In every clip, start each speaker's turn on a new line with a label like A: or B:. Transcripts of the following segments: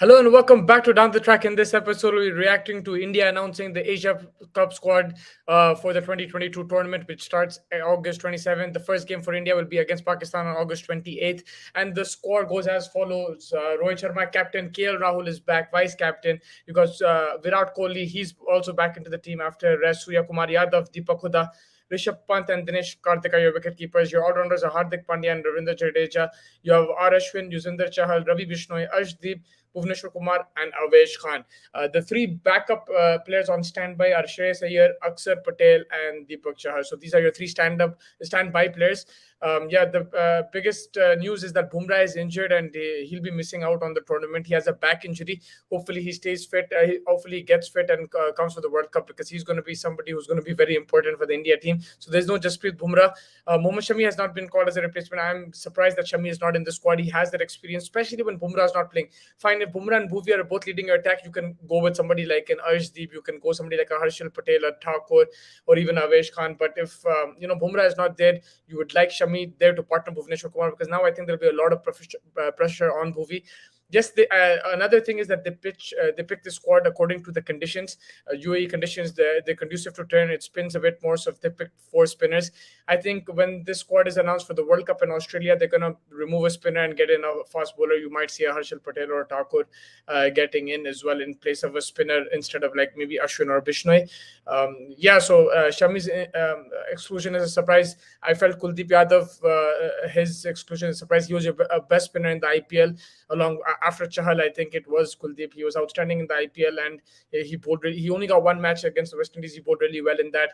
A: Hello and welcome back to Down the Track. In this episode, we're reacting to India announcing the Asia Cup squad for the 2022 tournament, which starts August 27th. The first game for India will be against Pakistan on August 28th. And the squad goes as follows. Rohit Sharma, captain. KL Rahul is back, vice captain. Because Virat Kohli, he's also back into the team after rest. Surya Kumar Yadav, Deepak Huda, Rishabh Pant and Dinesh Karthik are your wicket keepers. Your all-rounders are Hardik Pandya and Ravindra Jadeja. You have R. Ashwin, Yuzinder Chahal, Ravi Bishnoi, Arshdeep, Bhuvneshwar Kumar, and Avesh Khan. The three backup players on standby are Shreyas Iyer, Akshar Patel, and Deepak Chahar. So these are your three standby players. The biggest news is that Bumrah is injured and he'll be missing out on the tournament. He has a back injury. Hopefully he stays fit. Hopefully he gets fit and comes for the World Cup, because he's going to be somebody who's going to be very important for the India team. So there's no Jasprit Bumrah. Mohammad Shami has not been called as a replacement. I'm surprised that Shami is not in the squad. He has that experience, especially when Bumrah is not playing. Fine, if Bumrah and Bhuvi are both leading your attack, you can go with somebody like an Arshdeep. You can go somebody like a Harshal Patel, a Thakur, or even Avesh Khan. But if Bumrah is not there, you would like Shami there to partner Bhuvneshwar Kumar, because now I think there'll be a lot of pressure on Bhuvi. Yes, another thing is that they pick the squad according to the conditions. UAE conditions, they're conducive to turn. It spins a bit more, so if they picked four spinners, I think when this squad is announced for the World Cup in Australia, they're going to remove a spinner and get in a fast bowler. You might see a Harshal Patel or a Thakur getting in as well in place of a spinner instead of like maybe Ashwin or Bishnoi. So Shami's exclusion is a surprise. I felt Kuldeep Yadav, his exclusion is a surprise. He was your best spinner in the IPL along after Chahal. I think it was Kuldeep. He was outstanding in the IPL, and he bowled. He only got one match against the West Indies. He bowled really well in that.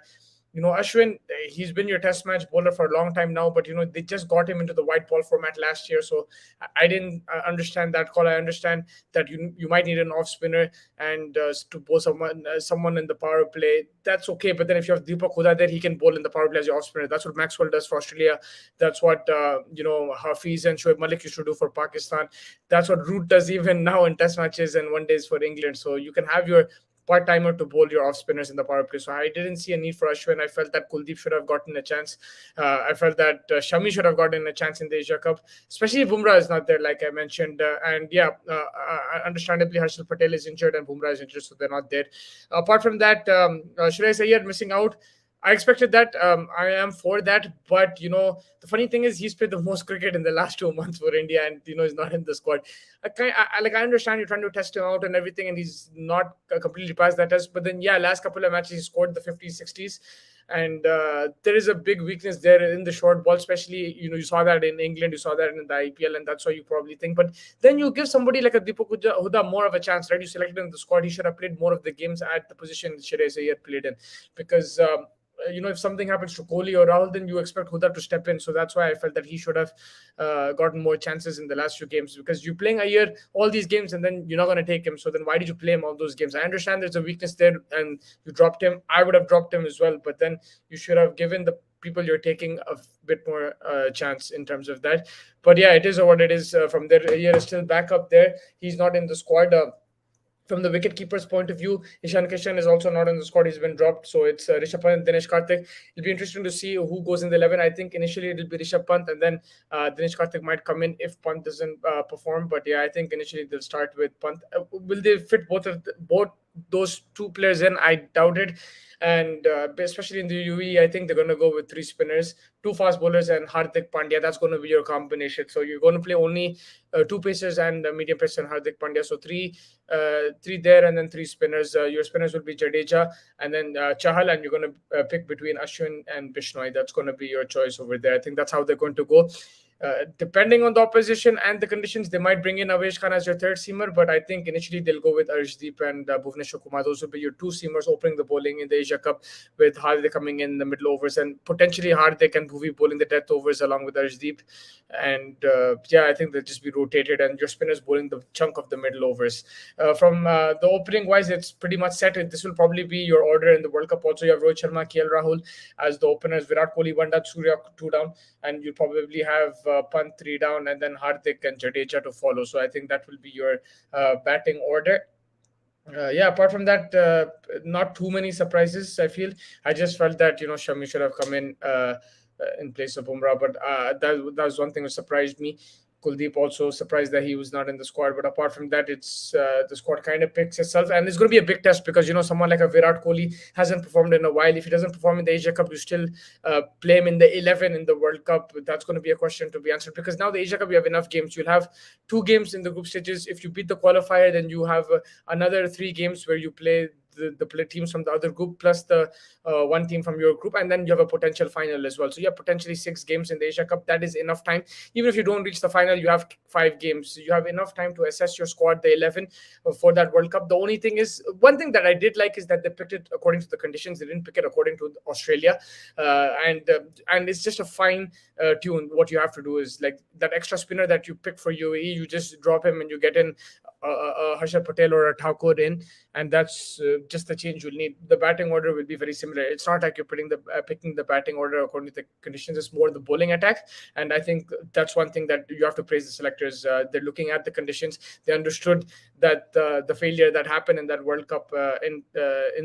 A: Ashwin, he's been your test match bowler for a long time now, but they just got him into the white ball format last year, so I didn't understand that call. I understand that you might need an off spinner and to bowl someone in the power play. That's okay, but then if you have Deepak Huda there, he can bowl in the power play as your off spinner. That's what Maxwell does for Australia. That's what Hafiz and Shoaib Malik used to do for Pakistan. That's what Root does even now in test matches and one days for England. So you can have your part-timer to bowl your off-spinners in the power play. So I didn't see a need for Ashwin. I felt that Kuldeep should have gotten a chance. I felt that Shami should have gotten a chance in the Asia Cup, especially if Bumrah is not there, like I mentioned. Understandably, Harshal Patel is injured and Bumrah is injured, so they're not there. Apart from that, Shreyas Iyer missing out. I expected that. I am for that. But, the funny thing is he's played the most cricket in the last 2 months for India and, he's not in the squad. I understand you're trying to test him out and everything, and he's not completely passed that test. But then, last couple of matches, he scored the 50s, 60s. And there is a big weakness there in the short ball, especially, you saw that in England, you saw that in the IPL, and that's why you probably think. But then you give somebody like a Deepak Huda more of a chance, right? You selected him in the squad. He should have played more of the games at the position Shreyas Iyer played in, because if something happens to Kohli or Rahul, then you expect Huda to step in. So that's why I felt that he should have gotten more chances in the last few games, because you're playing Iyer all these games and then you're not going to take him. So then why did you play him all those games? I understand there's a weakness there and you dropped him. I would have dropped him as well, but then you should have given the people you're taking a bit more chance in terms of that. But it is what it is. From there, Iyer is still back up there. He's not in the squad. From the wicketkeeper's point of view, Ishan Kishan is also not in the squad. He's been dropped. So it's Rishabh Pant and Dinesh Karthik. It'll be interesting to see who goes in the 11. I think initially it'll be Rishabh Pant, and then Dinesh Karthik might come in if Pant doesn't perform. But I think initially they'll start with Pant. Will they fit both those two players in? I doubt it. And especially in the UAE, I think they're going to go with three spinners, two fast bowlers, and Hardik Pandya. That's going to be your combination. So you're going to play only two pacers and a medium pacer and Hardik Pandya. So three there and then three spinners. Your spinners will be Jadeja and then Chahal, and you're going to pick between Ashwin and Bishnoi. That's going to be your choice over there. I think that's how they're going to go. Depending on the opposition and the conditions, they might bring in Avesh Khan as your third seamer, but I think initially they'll go with Arshdeep and Bhuvneshwar Kumar. Those will be your two seamers opening the bowling in the Asia Cup, with Hardik coming in the middle overs and potentially Hardik and Bhuvi bowling the death overs along with Arshdeep. And I think they'll just be rotated, and your spinners bowling the chunk of the middle overs. From the opening wise, it's pretty much set. This will probably be your order in the World Cup. Also, you have Rohit Sharma, KL Rahul as the openers, Virat Kohli 1 down, Surya 2 down, and you'll probably have Pant 3 down, and then Hardik and Jadeja to follow. So I think that will be your batting order. Apart from that, not too many surprises. I just felt that Shami should have come in place of Bumrah, but that was one thing that surprised me. Kuldeep also surprised that he was not in the squad. But apart from that, it's the squad kind of picks itself, and it's going to be a big test because someone like a Virat Kohli hasn't performed in a while. If he doesn't perform in the Asia Cup, you still play him in the 11 in the World Cup. That's going to be a question to be answered because now the Asia Cup you have enough games. You'll have 2 games in the group stages. If you beat the qualifier, then you have another 3 games where you play the play teams from the other group plus the one team from your group, and then you have a potential final as well. So you have potentially 6 games in the Asia Cup. That is enough time. Even if you don't reach the final, you have 5 games. You have enough time to assess your squad, the 11 for that World Cup. The only thing is, one thing that I did like is that they picked it according to the conditions. They didn't pick it according to Australia, and it's just a fine tune. What you have to do is like that extra spinner that you pick for UAE, you just drop him and you get in a Harshad Patel or a Thakur in, and that's just the change you'll need. The batting order will be very similar. It's not like you're picking the batting order according to the conditions. It's more the bowling attack, and I think that's one thing that you have to praise the selectors. They're looking at the conditions. They understood that the failure that happened in that World Cup in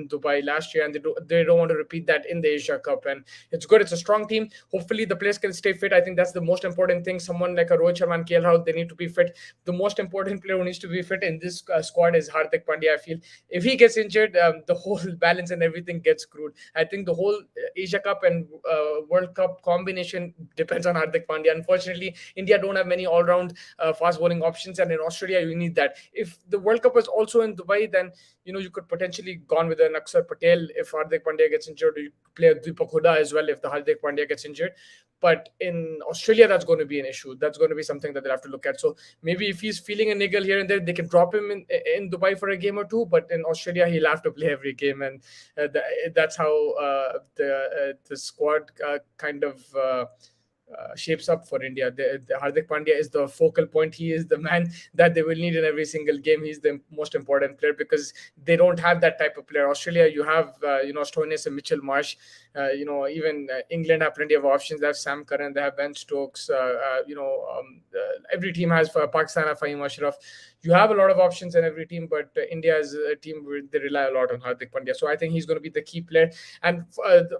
A: Dubai last year, and they don't want to repeat that in the Asia Cup. And it's good. It's a strong team. Hopefully, the players can stay fit. I think that's the most important thing. Someone like a Rohit Sharma and KL Rahul, they need to be fit. The most important player who needs to be fit in this squad is Hardik Pandya. I feel if he gets injured, the whole balance and everything gets screwed. I think the whole Asia Cup and World Cup combination depends on Hardik Pandya. Unfortunately, India don't have many all-round fast bowling options, and in Australia, you need that. If the World Cup was also in Dubai, then you could potentially gone with an Akshar Patel if Hardik Pandya gets injured. Or you play a Deepak Hooda as well if the Hardik Pandya gets injured. But in Australia, that's going to be an issue. That's going to be something that they'll have to look at. So maybe if he's feeling a niggle here and there, they can drop him in Dubai for a game or two. But in Australia, he'll have to play every game, and that's how the squad kind of shapes up for India. Hardik Pandya is the focal point. He is the man that they will need in every single game. He's the most important player because they don't have that type of player. Australia, you have Stoinis and Mitchell Marsh. Even England have plenty of options. They have Sam Curran. They have Ben Stokes. Every team has. Pakistan have Fahim Ashraf. You have a lot of options in every team, but India is a team where they rely a lot on Hardik Pandya. So I think he's going to be the key player. And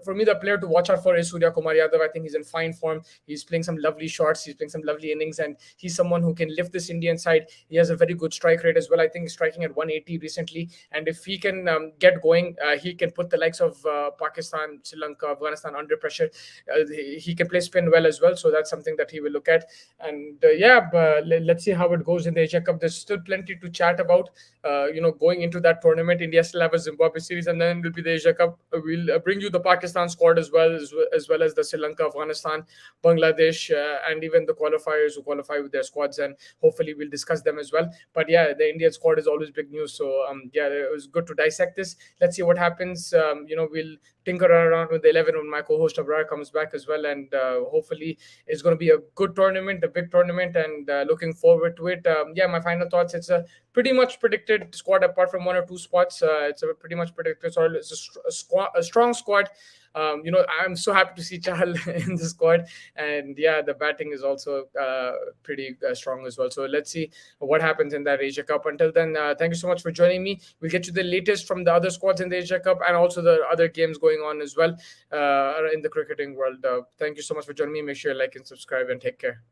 A: for me, the player to watch out for is Surya Kumar Yadav. I think he's in fine form. He's playing some lovely shots. He's playing some lovely innings, and he's someone who can lift this Indian side. He has a very good strike rate as well. I think he's striking at 180 recently. And if he can get going, he can put the likes of Pakistan, Sri Lanka, Afghanistan under pressure. He can play spin well as well. So that's something that he will look at. And let's see how it goes in the Asia Cup. There's still plenty to chat about. Going into that tournament, India still have a Zimbabwe series, and then will be the Asia Cup. We'll bring you the Pakistan squad as well as the Sri Lanka, Afghanistan, Bangladesh, and even the qualifiers who qualify with their squads, and hopefully we'll discuss them as well. But yeah, the Indian squad is always big news. So it was good to dissect this. Let's see what happens. We'll tinker around with the 11 when my co-host Abrar comes back as well, and hopefully it's going to be a good tournament, a big tournament, and looking forward to it. My final thoughts: it's a pretty much predicted squad apart from 1 or 2 spots. It's a pretty much predicted squad. It's a strong squad. I'm so happy to see Chahal in the squad, and the batting is also pretty strong as well. So let's see what happens in that Asia Cup. Until then, thank you so much for joining me. We'll get you the latest from the other squads in the Asia Cup and also the other games going on as well in the cricketing world. Thank you so much for joining me. Make sure you like and subscribe, and take care.